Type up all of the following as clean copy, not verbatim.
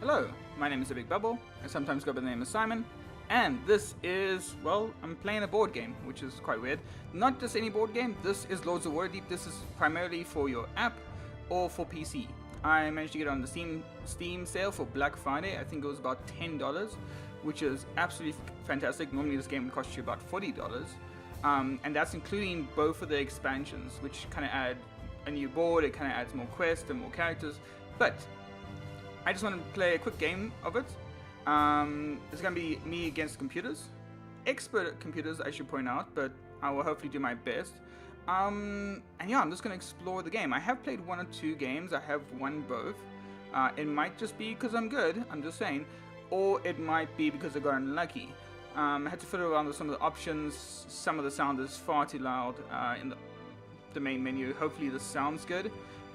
Hello, my name is The Big Bubble. I sometimes go by the name of Simon, and this is, well, I'm playing a board game, which is quite weird. Not just any board game, this is Lords of Waterdeep. This is primarily for your app or for PC. I managed to get it on the Steam sale for Black Friday. I think it was about $10, which is absolutely fantastic. Normally this game would cost you about $40. And that's including both of the expansions, which kind of add a new board, it kind of adds more quests and more characters. But I just want to play a quick game of it. It's going to be me against computers. Expert computers, I should point out, but I will hopefully do my best. And yeah, I'm just going to explore the game. I have played one or two games. I have won both. It might just be because I'm good, I'm just saying. Or it might be because I got unlucky. I had to fiddle around with some of the options. Some of the sound is far too loud in the main menu. Hopefully this sounds good.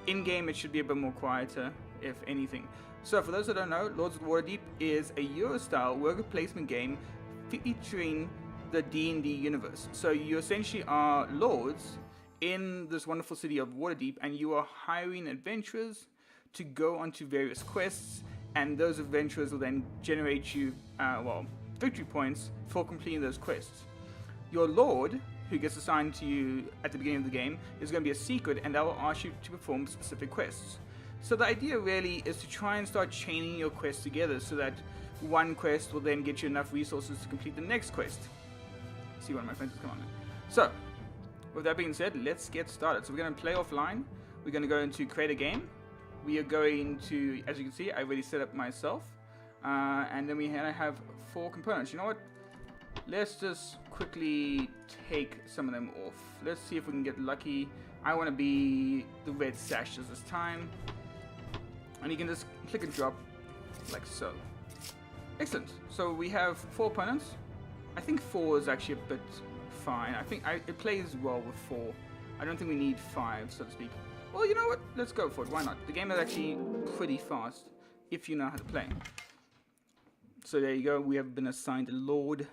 In-game it should be a bit more quieter, if anything. So for those that don't know, Lords of Waterdeep is a Euro-style worker placement game featuring the D&D universe. So you essentially are lords in this wonderful city of Waterdeep, and you are hiring adventurers to go onto various quests, and those adventurers will then generate you, victory points for completing those quests. Your lord, who gets assigned to you at the beginning of the game, is going to be a secret, and that will ask you to perform specific quests. So the idea really is to try and start chaining your quests together so that one quest will then get you enough resources to complete the next quest. See, one of my friends has come on there. So, with that being said, let's get started. So we're going to play offline. We're going to go into create a game. We are going to, as you can see, I already set up myself. And then we have 4 components. You know what? Let's just quickly take some of them off. Let's see if we can get lucky. I want to be the red sashes this time. And you can just click and drop like so. Excellent. So we have 4 opponents. I think 4 is actually a bit fine. I think it plays well with 4. I don't think we need 5, so to speak. Well, you know what? Let's go for it. Why not? The game is actually pretty fast if you know how to play. So there you go. We have been assigned a lord.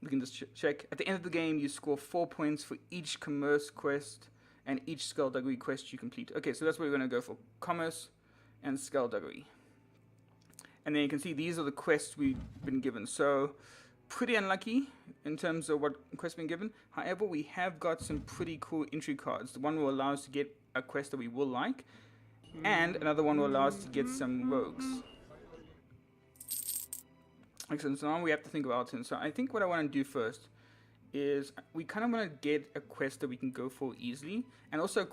We can just check. At the end of the game, you score 4 points for each commerce quest and each skullduggery quest you complete. Okay, so that's what we're going to go for. Commerce and skullduggery. And then you can see these are the quests we've been given. So, pretty unlucky in terms of what quests we've been given. However, we have got some pretty cool entry cards. The one will allow us to get a quest that we will like. And another one will allow us to get some rogues. Excellent, so now we have to think about it. So I think what I want to do first is we kind of want to get a quest that we can go for easily, and also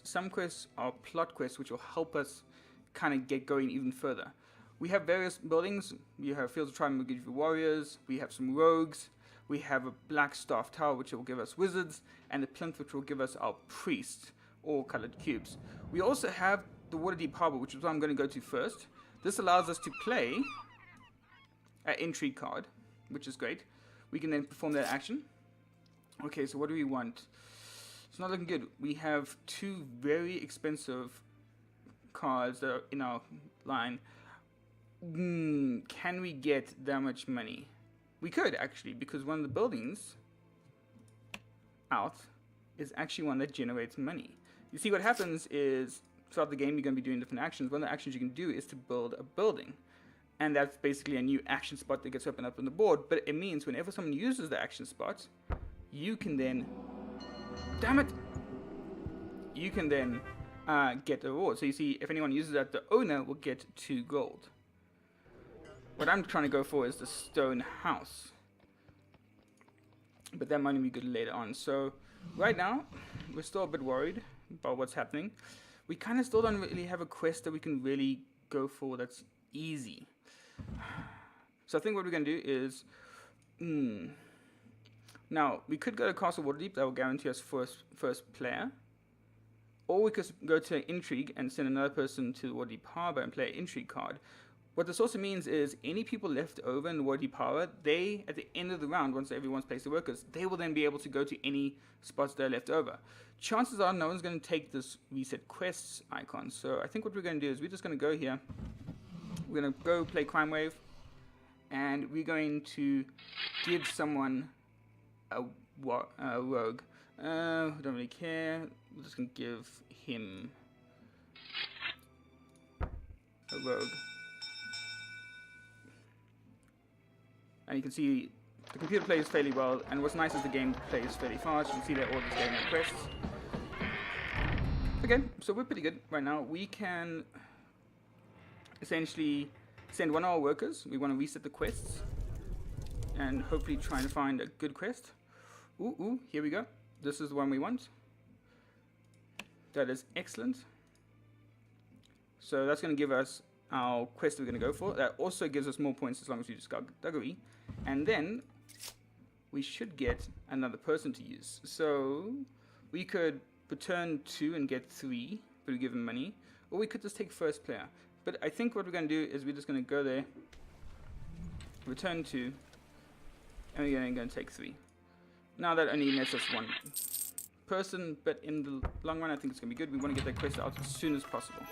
some quests are plot quests which will help us kind of get going even further. We have various buildings. We have Fields of Triumph, will give you warriors, we have some rogues, we have a black staff tower which will give us wizards, and the plinth which will give us our priests, or colored cubes. We also have the Waterdeep Harbor, which is what I'm going to go to first. This allows us to play an intrigue card, which is great. We can then perform that action. Okay, so what do we want? It's not looking good. We have 2 very expensive cards that are in our line. Can we get that much money? We could, actually, because one of the buildings out is actually one that generates money. You see, what happens is, throughout the game, you're going to be doing different actions. One of the actions you can do is to build a building. And that's basically a new action spot that gets opened up on the board. But it means whenever someone uses the action spot, you can then, damn it, you can then get a reward. So you see, if anyone uses that, the owner will get 2 gold. What I'm trying to go for is the stone house. But that might be good later on. So right now, we're still a bit worried about what's happening. We kind of still don't really have a quest that we can really go for that's easy. So I think what we're going to do is, now we could go to Castle Waterdeep, that will guarantee us first player, or we could go to Intrigue and send another person to the Waterdeep Harbor and play an Intrigue card. What this also means is any people left over in the Waterdeep Harbor, they, at the end of the round, once everyone's placed their workers, they will then be able to go to any spots that are left over. Chances are no one's going to take this reset quests icon. So I think what we're going to do is we're just going to go here. We're going to go play Crime Wave, and we're going to give someone a rogue. I don't really care. We're just going to give him a rogue. And you can see the computer plays fairly well, and what's nice is the game plays fairly fast. You can see that all this getting at quests. Okay, so we're pretty good right now. We can essentially send one of our workers. We want to reset the quests and hopefully try and find a good quest. Ooh, here we go. This is the one we want. That is excellent. So that's going to give us our quest that we're going to go for. That also gives us more points as long as we do skullduggery. And then we should get another person to use. So we could return 2 and get 3, but we give them money. Or we could just take first player. But I think what we're going to do is we're just going to go there, return 2, and we're going to take 3. Now that only nets us 1 person, but in the long run I think it's going to be good. We want to get that quest out as soon as possible.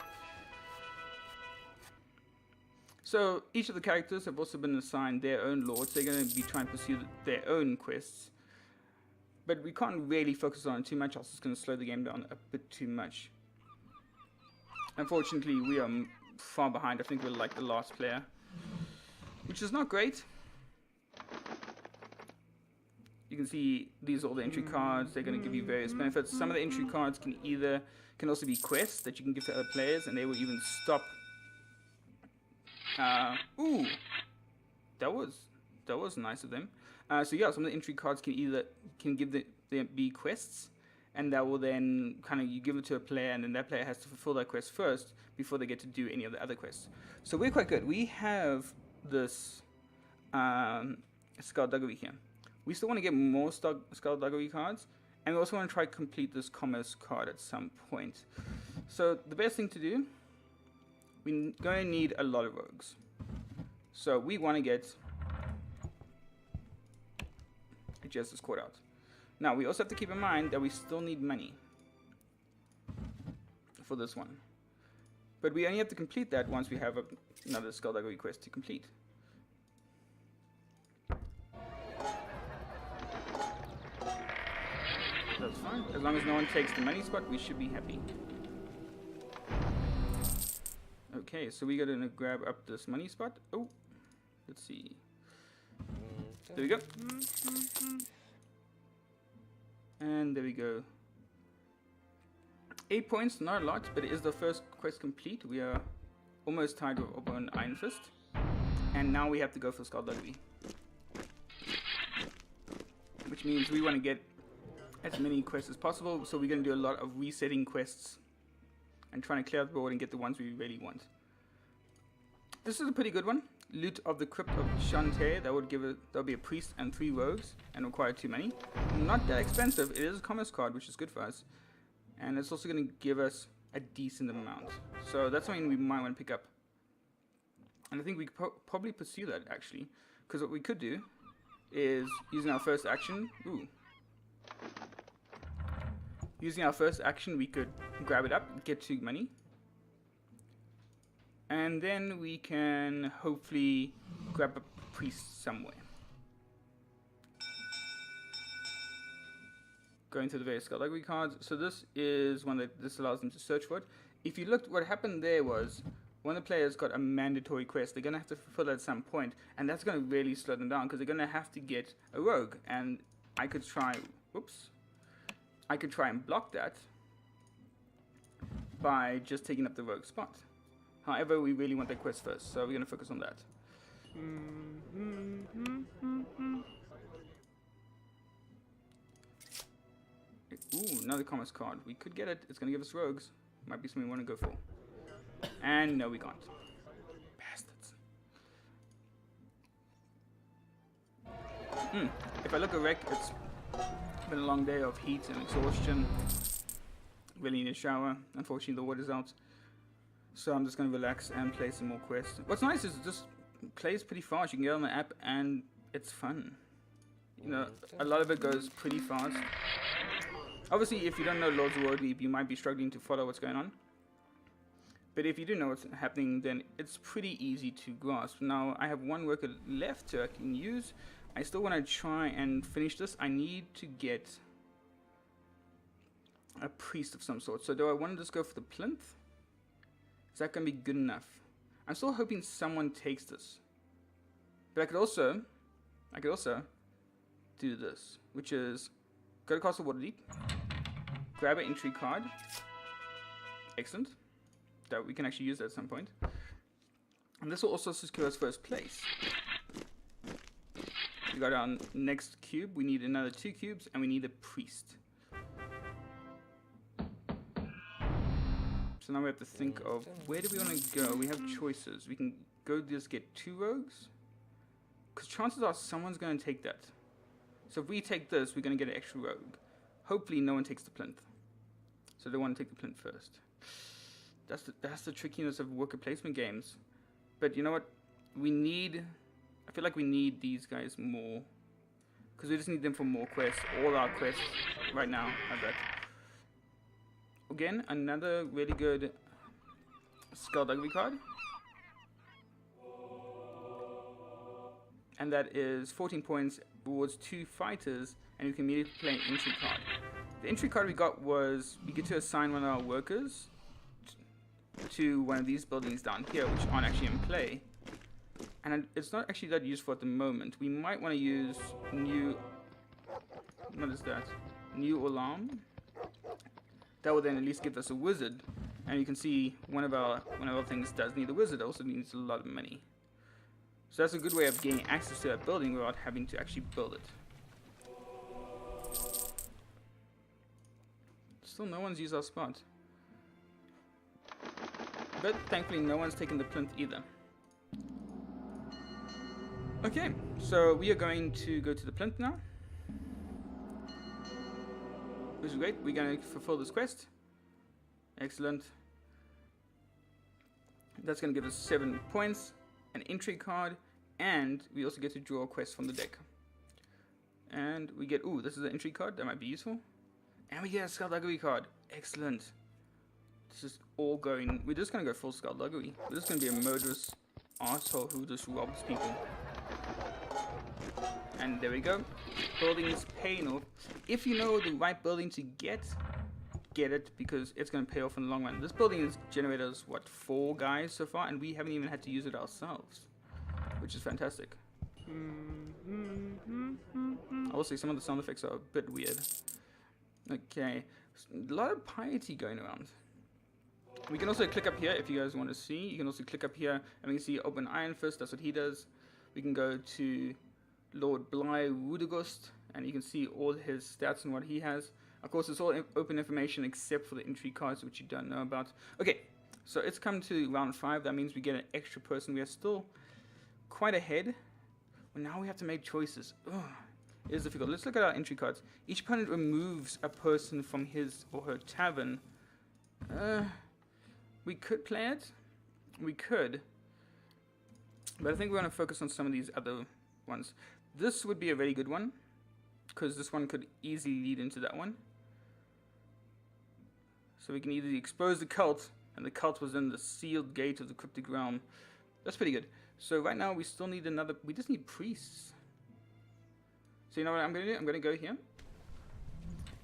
So each of the characters have also been assigned their own lords. They're going to be trying to pursue their own quests. But we can't really focus on it too much, else it's going to slow the game down a bit too much. Unfortunately, we are far behind. I think we're like the last player, which is not great. You can see these are all the entry cards. They're going to give you various benefits. Some of the entry cards can also be quests that you can give to other players, and they will even stop. Ooh, that was nice of them. So yeah, some of the entry cards can give be quests, and that will then you give it to a player, and then that player has to fulfill that quest first before they get to do any of the other quests. So we're quite good. We have this skullduggery here. We still want to get more skullduggery cards, and we also want to try to complete this commerce card at some point. So the best thing to do, we're going to need a lot of rogues. So we want to get a Jester's Court out. Now we also have to keep in mind that we still need money for this one. But we only have to complete that once we have another skullduggery quest to complete. That's fine. As long as no one takes the money spot, we should be happy. Okay, so we gotta grab up this money spot. Oh, let's see. There we go. And there we go. 8 points, not a lot, but it is the first quest complete. We are almost tied with Oberon Iron Fist. And now we have to go for skullduggery. Which means we want to get as many quests as possible, so we're going to do a lot of resetting quests and trying to clear the board and get the ones we really want. This is a pretty good one. Loot of the Crypt of Shantae. That'll be a priest and 3 rogues and require 2 money. Not that expensive. It is a commerce card, which is good for us, and it's also going to give us a decent amount. So that's something we might want to pick up. And I think we could probably pursue that actually, because what we could do is using our first action. Using our first action, we could grab it up, get 2 money, and then we can hopefully grab a priest somewhere. Going to the various skullduggery cards. So this is one that this allows them to search for it. If you looked, what happened there was when the players got a mandatory quest, they're going to have to fulfill that at some point, and that's going to really slow them down because they're going to have to get a rogue. And I could try, I could try and block that by just taking up the rogue spot. However, we really want that quest first, so we're going to focus on that. Ooh, another commerce card. We could get it. It's going to give us rogues. Might be something we want to go for. And no, we can't. Bastards. If I look at rec, it's been a long day of heat and exhaustion. Really need a shower. Unfortunately, the water's out. So I'm just going to relax and play some more quests. What's nice is it just plays pretty fast. You can get on the app and it's fun. You know, a lot of it goes pretty fast. Obviously, if you don't know Lords of Waterdeep, you might be struggling to follow what's going on. But if you do know what's happening, then it's pretty easy to grasp. Now, I have 1 worker left I can use. I still want to try and finish this. I need to get a priest of some sort. So do I want to just go for the plinth? Is that going to be good enough? I'm still hoping someone takes this. But I could also I could also do this, which is go to Castle Waterdeep, grab an entry card. Excellent. That we can actually use that at some point. And this will also secure us first place. We got our next cube. We need another 2 cubes, and we need a priest. So now we have to think of where do we want to go. We have choices. We can go just get 2 rogues, because chances are someone's going to take that. So if we take this, we're going to get an extra rogue. Hopefully no one takes the plinth. So they want to take the plinth first. That's the trickiness of worker placement games. But you know what? I feel like we need these guys more, because we just need them for more quests. All our quests right now, I bet. Again, another really good Skullduggery card. And that is 14 points, rewards 2 fighters, and you can immediately play an entry card. The entry card we got was, we get to assign one of our workers to one of these buildings down here, which aren't actually in play. And it's not actually that useful at the moment. We might want to use new alarm. That will then at least give us a wizard. And you can see one of our things does need a wizard. It also needs a lot of money. So that's a good way of gaining access to that building without having to actually build it. Still no one's used our spot. But thankfully no one's taken the plinth either. Okay, so we are going to go to the plinth now. Which is great. We're going to fulfill this quest. Excellent. That's going to give us 7 points, an entry card, and we also get to draw a quest from the deck. And we get, ooh, this is an entry card. That might be useful. And we get a Skullduggery card. Excellent. This is all going... We're just going to go full Skullduggery. We're just going to be a murderous asshole who just robs people. And there we go. Buildings paying off. If you know the right building to get it, because it's going to pay off in the long run. This building has generated us, what, 4 guys so far, and we haven't even had to use it ourselves, which is fantastic. I will say some of the sound effects are a bit weird. Okay, a lot of piety going around. We can also click up here if you guys want to see. You can also click up here and we can see Open Iron Fist. That's what he does. We can go to Lord Bly Wudagust and you can see all his stats and what he has. Of course, it's all open information except for the entry cards, which you don't know about. Okay, so it's come to round 5. That means we get an extra person. We are still quite ahead. Well, now we have to make choices. Ugh, it is difficult. Let's look at our entry cards. Each opponent removes a person from his or her tavern. We could play it. We could. But I think we're going to focus on some of these other ones. This would be a very good one, because this one could easily lead into that one. So we can either expose the cult, and the cult was in the sealed gate of the cryptic realm. That's pretty good. So right now we still need another, we just need priests. So you know what I'm going to do? I'm going to go here.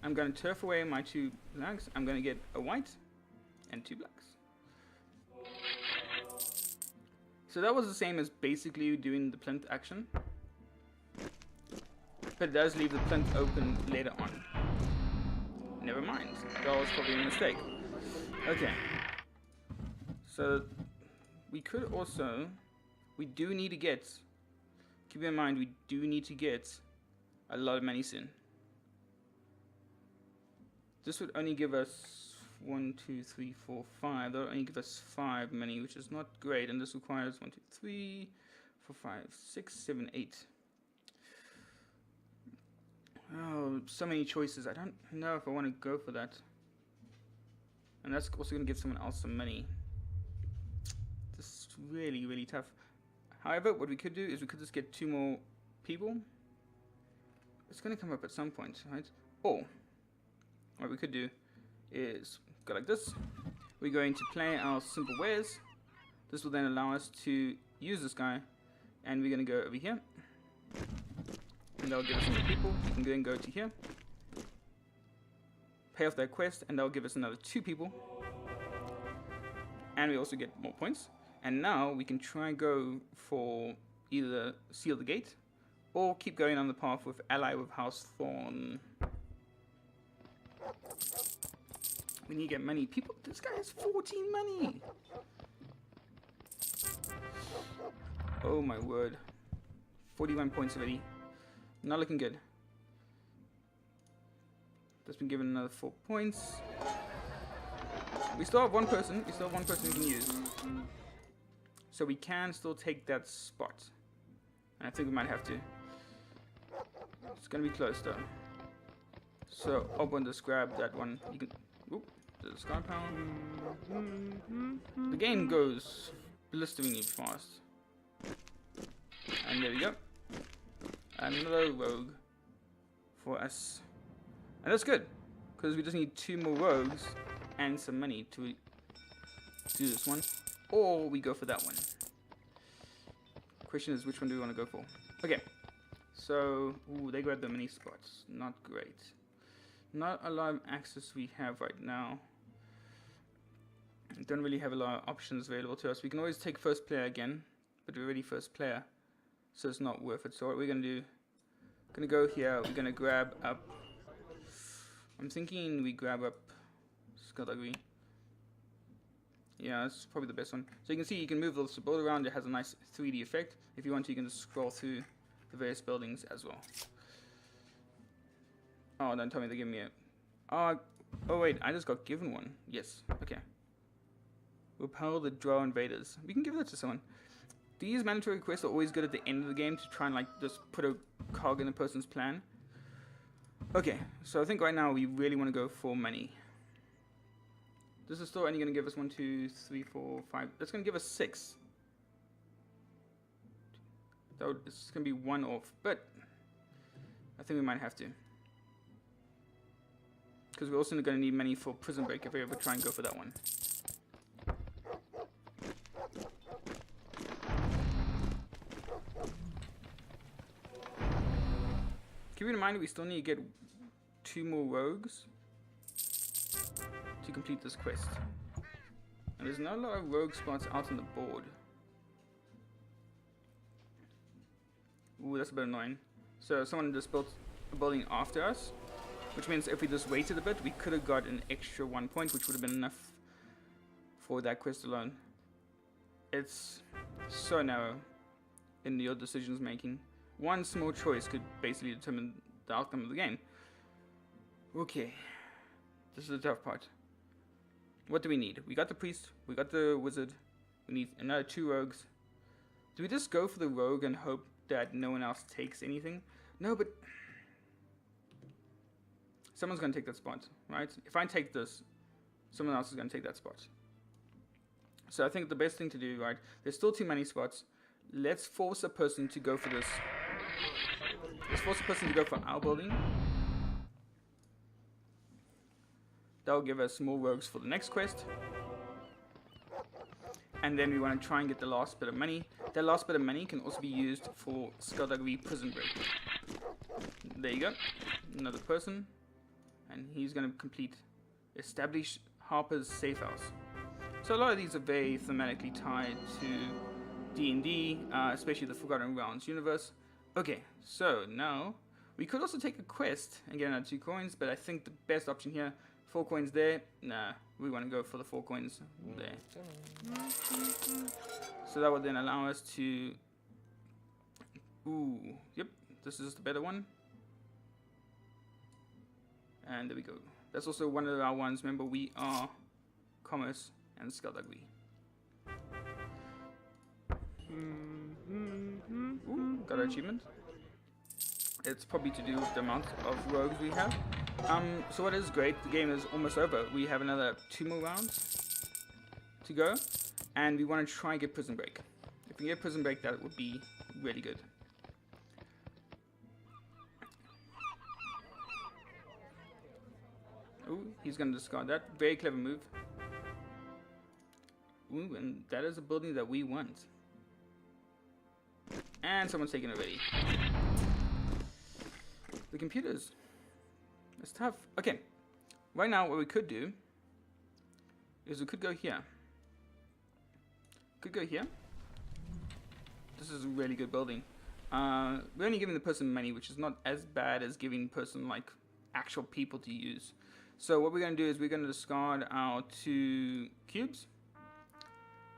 I'm going to turf away my 2 blacks. I'm going to get a white and 2 blacks. So that was the same as basically doing the plinth action. But it does leave the plinth open later on. Never mind. That was probably a mistake. Okay. So we could also... We do need to get... Keep in mind, we do need to get a lot of money soon. This would only give us 1, 2, 3, 4, 5. That would only give us 5 money, which is not great. And this requires 1, 2, 3, 4, 5, 6, 7, 8. Oh, so many choices. I don't know if I want to go for that. And that's also going to give someone else some money. This is really, really tough. However, what we could do is we could just get 2 more people. It's going to come up at some point, right? Or what we could do is go like this. We're going to play our simple wares. This will then allow us to use this guy. And we're going to go over here. And that'll give us some more people. We can then go to here. Pay off that quest. And that'll give us another 2 people. And we also get more points. And now we can try and go for either seal the gate or keep going on the path with ally with House Thorn. We need to get money. People, this guy has 14 money. Oh my word. 41 points already. Not looking good. That's been given another 4 points. We still have one person. We still have one person we can use. So we can still take that spot. And I think we might have to. It's gonna be close though. So open this, grab that one. You can. Oop, the sky pound. The game goes blisteringly fast. And there we go. Another rogue for us. And that's good, because we just need 2 more rogues and some money to do this one. Or we go for that one. Question is, which one do we want to go for? Okay. So, ooh, they grab the mini spots. Not great. Not a lot of access we have right now. Don't really have a lot of options available to us. We can always take first player again, but we're already first player, so it's not worth it. So what we're gonna do? Gonna go here. We're gonna grab up. I'm thinking we grab up Skullduggery. Yeah, that's probably the best one. So you can see you can move the board around. It has a nice 3D effect. If you want to, you can just scroll through the various buildings as well. Oh, don't tell me they give me a... Oh wait, I just got given one. Yes, okay. Repel the Drow invaders. We can give that to someone. These mandatory quests are always good at the end of the game to try and like just put a cog in a person's plan. Okay, so I think right now we really want to go for money. This is still only going to give us 1, 2, 3, 4, 5. That's going to give us 6. So it's going to be 1 off, but I think we might have to. Because we're also going to need money for Prison Break if we ever try and go for that one. Keep in mind we still need to get 2 more rogues to complete this quest. And there's not a lot of rogue spots out on the board. Ooh, that's a bit annoying. So someone just built a building after us, which means if we just waited a bit, we could have got an extra 1 point, which would have been enough for that quest alone. It's so narrow in your decisions making. One small choice could basically determine the outcome of the game. Okay, this is the tough part. What do we need? We got the priest, we got the wizard, we need another 2 rogues. Do we just go for the rogue and hope that no one else takes anything? No, but someone's going to take that spot, right? If I take this, someone else is going to take that spot. So I think the best thing to do, right, there's still too many spots. Let's force a person to go for this. Let's force a person to go for our building. That'll give us more rogues for the next quest. And then we want to try and get the last bit of money. That last bit of money can also be used for Skullduggery Prison Break. There you go. Another person. And he's going to complete Establish Harper's Safe House. So a lot of these are very thematically tied to D&D, especially the Forgotten Realms universe. Okay, so now we could also take a quest and get another 2 coins, but I think the best option here, 4 coins there. Nah, we want to go for the 4 coins there. So that would then allow us to... Ooh, yep, this is the better one. And there we go. That's also one of our ones. Remember, we are Commerce and Skullduggery. Ooh, got an achievement. It's probably to do with the amount of rogues we have. So what is great, the game is almost over. We have another 2 more rounds to go, and we want to try and get Prison Break. If we get Prison Break, that would be really good. Ooh, he's going to discard that. Very clever move. Ooh, and that is a building that we want. And someone's taken it already. The computers. It's tough. Okay. Right now, what we could do is we could go here. Could go here. This is a really good building. we're only giving the person money, which is not as bad as giving the person like actual people to use. So what we're going to do is we're going to discard our 2 cubes,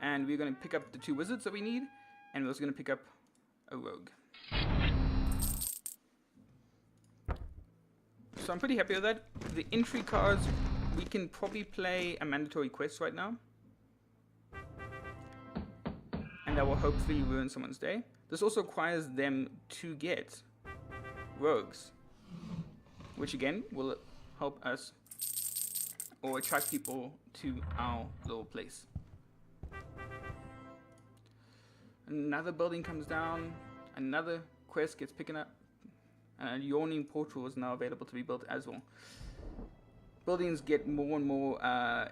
and we're going to pick up the 2 wizards that we need, and we're also going to pick up a rogue. So I'm pretty happy with that. The entry cards, we can probably play a mandatory quest right now, and that will hopefully ruin someone's day. This also requires them to get rogues, which again will help us or attract people to our little place. Another building comes down, another quest gets picked up, and a yawning portal is now available to be built as well. Buildings get more and more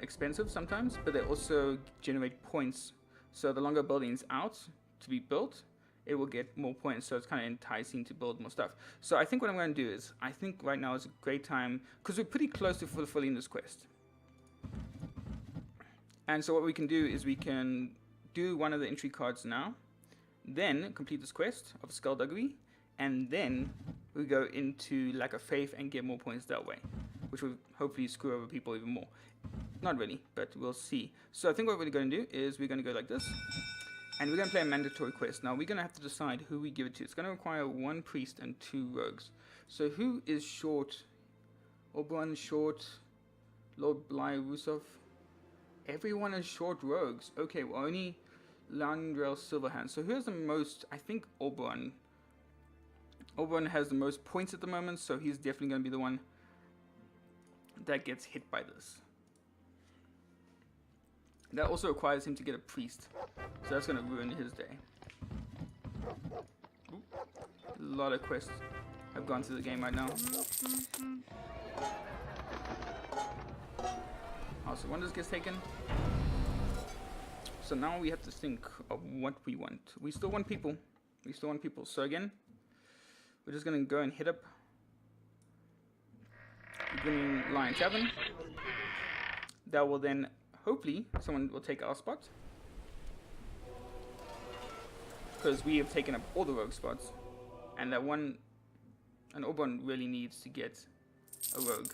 expensive sometimes, but they also generate points. So the longer building's out to be built, it will get more points, so it's kind of enticing to build more stuff. So I think what I'm going to do is, I think right now is a great time, because we're pretty close to fulfilling this quest. And so what we can do is we can do one of the entry cards now, then complete this quest of Skullduggery, and then we go into Lack of Faith and get more points that way, which will hopefully screw over people even more. Not really, but we'll see. So I think what we're going to do is we're going to go like this, and we're going to play a mandatory quest. Now we're going to have to decide who we give it to. It's going to require 1 priest and 2 rogues. So who is short? Oberon short, Lord Bly Rusov. Everyone is short rogues. Okay, well only Landrel Silverhand. So who has the most? I think Oberon. Oberon has the most points at the moment, so he's definitely going to be the one that gets hit by this. That also requires him to get a priest, so that's going to ruin his day. Ooh. A lot of quests have gone through the game right now. Also, Wonders gets taken. So now we have to think of what we want. We still want people. We still want people. So again, we're just going to go and hit up Green Lion Tavern. That will then, hopefully, someone will take our spot. Because we have taken up all the rogue spots. And that one, an Oberon really needs to get a rogue.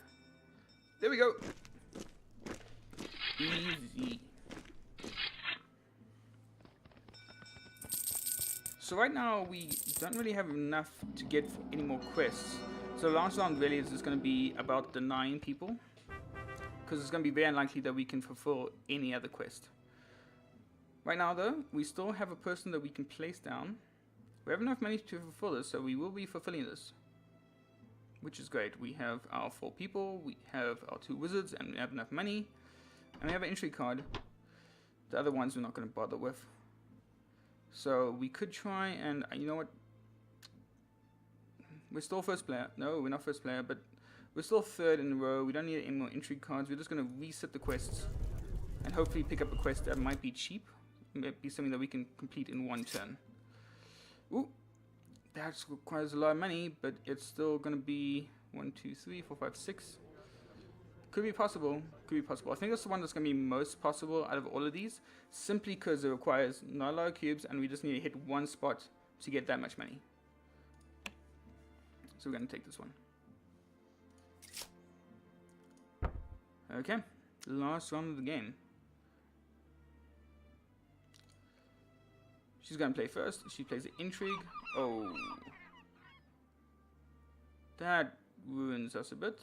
There we go. Easy. So right now we don't really have enough to get for any more quests. So the last round really is just going to be about the 9 people, because it's going to be very unlikely that we can fulfill any other quest. Right now though, we still have a person that we can place down. We have enough money to fulfill this, so we will be fulfilling this, which is great. We have our 4 people, we have our 2 wizards, and we have enough money, and we have an entry card. The other ones we're not going to bother with. So we could try and, you know what, we're still first player. No, we're not first player, but we're still 3rd in a row. We don't need any more entry cards. We're just going to reset the quests and hopefully pick up a quest that might be cheap. It might be something that we can complete in 1 turn. Ooh, that requires a lot of money, but it's still going to be 1, 2, 3, 4, 5, 6. Could be possible. Could be possible. I think that's the one that's going to be most possible out of all of these, simply because it requires not a lot of cubes, and we just need to hit 1 spot to get that much money. So we're going to take this one. Okay, last round of the game. She's going to play first. She plays the intrigue. Oh, that ruins us a bit.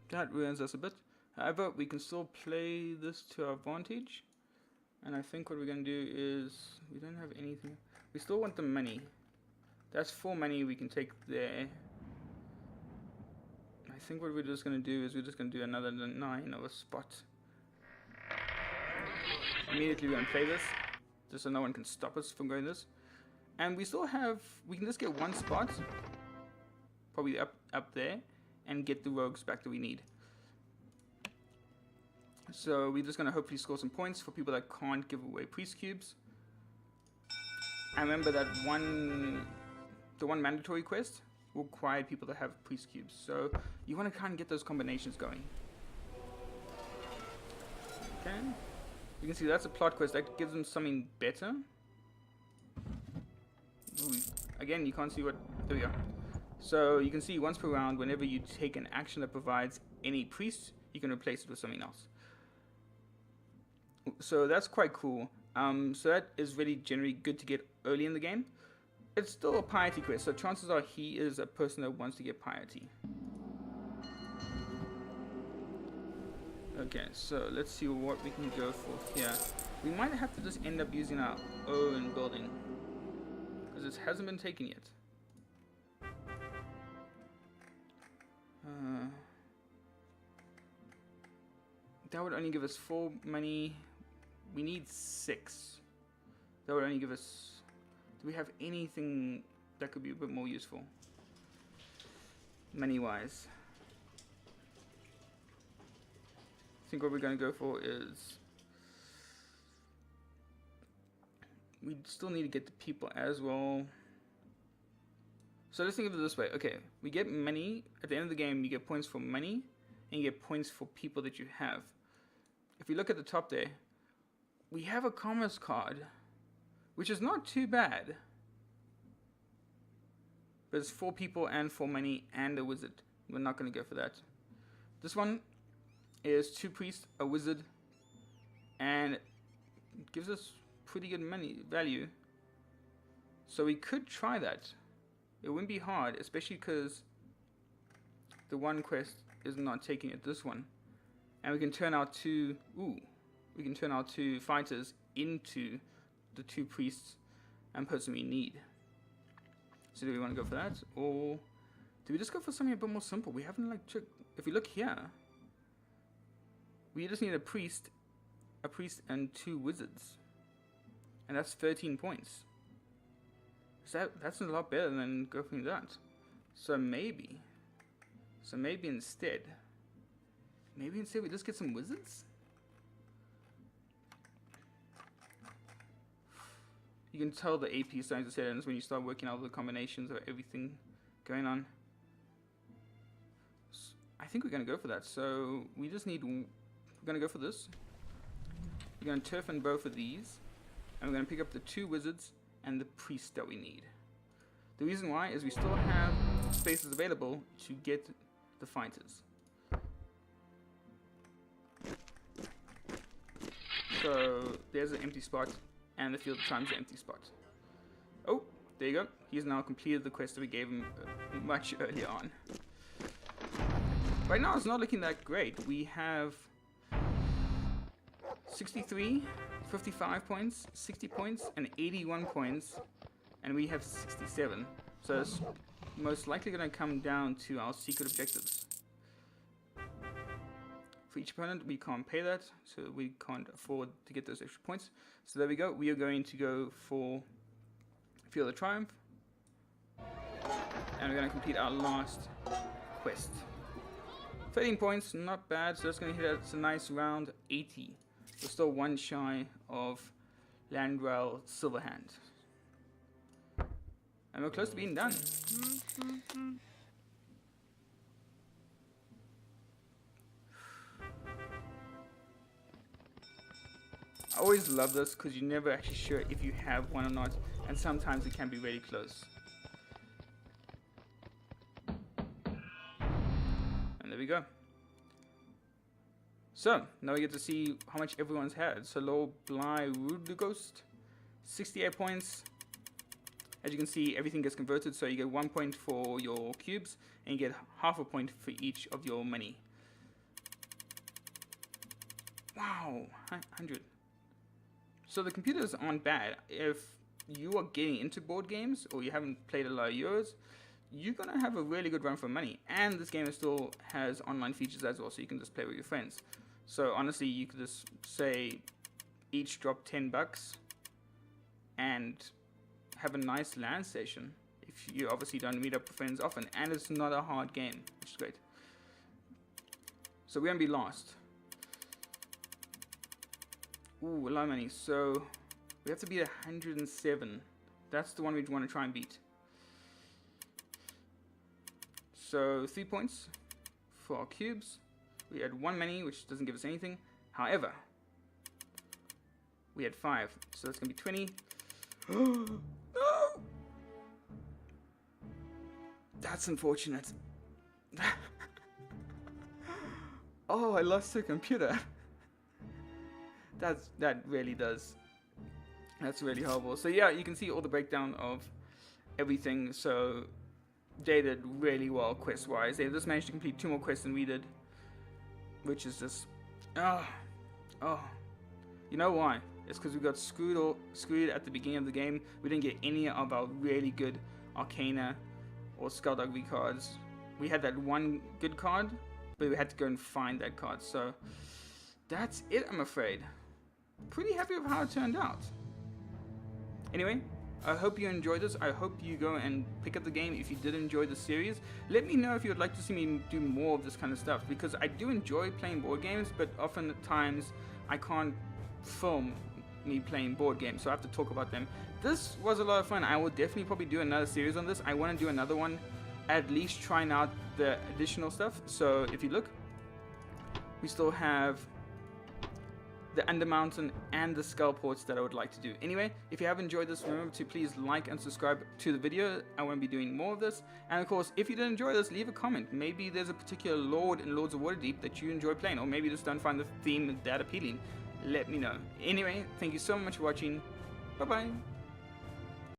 That ruins us a bit. However, we can still play this to our advantage. And I think what we're going to do is, we don't have anything. We still want the money. That's 4 money we can take there. I think what we're just going to do is we're just going to do another 9 of a spot. Immediately we're going to play this, just so no one can stop us from going this. And we still have, we can just get 1 spot, probably up there, and get the rogues back that we need. So we're just going to hopefully score some points for people that can't give away priest cubes. I remember that the one mandatory quest required people to have priest cubes, so you want to kind of get those combinations going. Okay. You can see that's a plot quest. That gives them something better. Ooh, again, you can't see what... There we go. So you can see once per round, whenever you take an action that provides any priest, you can replace it with something else. So that's quite cool. So that is really generally good to get early in the game. It's still a piety quest, so chances are he is a person that wants to get piety. Okay, so let's see what we can go for here. We might have to just end up using our own building, because it hasn't been taken yet. That would only give us 4 money. We need 6. That would only give us... Do we have anything that could be a bit more useful? Money-wise. I think what we're going to go for is... We still need to get the people as well. So let's think of it this way. Okay, we get money. At the end of the game, you get points for money. And you get points for people that you have. If you look at the top there, we have a commerce card, which is not too bad. But it's 4 people and 4 money and a wizard. We're not going to go for that. This one is 2 priests, a wizard, and it gives us pretty good money value. So we could try that. It wouldn't be hard, especially because the one quest is not taking it, this one. And we can turn our 2... Ooh. We can turn our 2 fighters into the 2 priests and person we need. So do we want to go for that? Or do we just go for something a bit more simple? We haven't like checked. If we look here, we just need a priest and 2 wizards. And that's 13 points. So that's a lot better than going for that. So maybe instead we just get some wizards? You can tell the AP is starting to set in when you start working out the combinations of everything going on. I think we're going to go for that. So we just need... We're going to go for this. We're going to turf in both of these. And we're going to pick up the 2 wizards and the priest that we need. The reason why is we still have spaces available to get the fighters. So there's an empty spot, and the field of time is an empty spot. Oh, there you go. He's now completed the quest that we gave him much earlier on. Right now it's not looking that great. We have 63, 55 points, 60 points, and 81 points, and we have 67. So it's most likely going to come down to our secret objectives. For each opponent, we can't pay that, so we can't afford to get those extra points. So there we go. We are going to go for Field of Triumph, and we're going to complete our last quest. 13 points, not bad. So that's going to hit us a nice round 80. We're still 1 shy of Landwell Silverhand, and we're close to being done. I always love this because you're never actually sure if you have one or not, and sometimes it can be really close. And there we go. So now we get to see how much everyone's had. So Lord Bly Rudegost, 68 points. As you can see, everything gets converted, so you get 1 point for your cubes, and you get half a point for each of your money. Wow, 100. So the computers aren't bad. If you are getting into board games, or you haven't played a lot of Euros, you're going to have a really good run for money. And this game still has online features as well, so you can just play with your friends. So honestly, you could just say each drop 10 bucks and have a nice land station if you obviously don't meet up with friends often. And it's not a hard game, which is great. So we're going to be last. Ooh, a lot of money. So we have to beat 107. That's the one we want to try and beat. So 3 points for our cubes. We had 1 money, which doesn't give us anything. However, We had 5, so that's gonna be 20. No! That's unfortunate. Oh, I lost the computer. That really does. That's really horrible. So yeah, you can see all the breakdown of everything. So they did really well quest-wise. They just managed to complete 2 more quests than we did, which is just, oh. You know why? It's because we got screwed at the beginning of the game. We didn't get any of our really good Arcana or Skullduggery cards. We had that one good card, but we had to go and find that card. So that's it, I'm afraid. Pretty happy with how it turned out. Anyway, I hope you enjoyed this. I hope you go and pick up the game if you did enjoy the series. Let me know if you would like to see me do more of this kind of stuff, because I do enjoy playing board games, but often at times I can't film me playing board games, so I have to talk about them. This was a lot of fun. I will definitely probably do another series on this. I want to do another one, at least trying out the additional stuff. So if you look, we still have the Undermountain and the Skull Ports that I would like to do. Anyway, if you have enjoyed this, remember to please like and subscribe to the video. I want to be doing more of this. And of course, if you did enjoy this, leave a comment. Maybe there's a particular Lord in Lords of Waterdeep that you enjoy playing, or maybe you just don't find the theme that appealing. Let me know. Anyway, thank you so much for watching. Bye bye.